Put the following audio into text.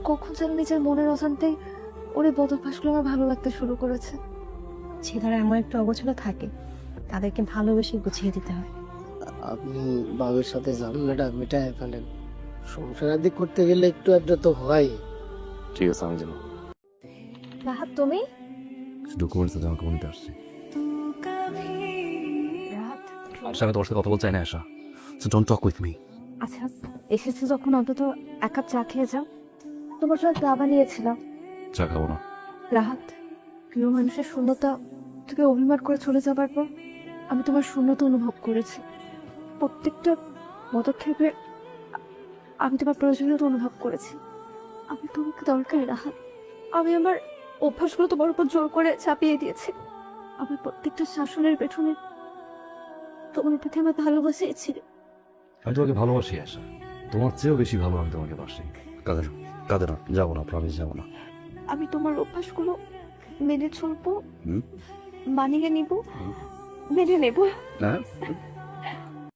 কখন যেন নিজের মনের অজান্তেই ওর এই বদভ্যাসগুলো আমার ভালো লাগতে শুরু করেছে। ছেলেরা এমন একটা অগোছালো থাকে, তাদেরকে ভালোবেসে গুছিয়ে দিতে হয়। আপনি বাবার সাথে ঝামেলাটা মেটায় ফেলেন। সংসার আদি করতে গেলে একটু একটা তো হয়। ঠিক আছে, আমি যাবো। রাহাত, তুমি? ডকুমেন্টস আছে, আমাকে নিতে আসছি। রাহাত, আশা, আমি তোমার সাথে কথা বলতে চাই না Asha. So don't talk with me. আচ্ছা এসেছো যখন অন্তত এক কাপ চা খেয়ে যাও। তোমার জন্য চা বানিয়েছিলাম। চা খাবো না। রাহাত, প্রিয় মানুষের শূন্যতা থেকে অভিমান করে চলে যাবার পর আমি তোমার শূন্যতা অনুভব করেছি। প্রত্যেকটা পদক্ষেপে আমি তোমার প্রয়োজনীয়তা অনুভব করেছি। আমি তোমাকে দরকার রাহাত। আমি আমার অভ্যাসগুলো তোমার উপর জোর করে চাপিয়ে দিয়েছি। আমার প্রত্যেকটা শাসনের পেছনে তোমার প্রতি আমার ভালোবাসিয়েছি। আমি তোমাকে ভালোবাসি আশা, তোমার চেয়েও বেশি ভালো আমি তোমাকে বাসি। কাদের কাদের না, যাবো না, প্রমিস যাবো না। আমি তোমার অভ্যাসগুলো মেনে চলবো, হুম? মানিয়ে নিব, মেনে নেব। হ্যাঁ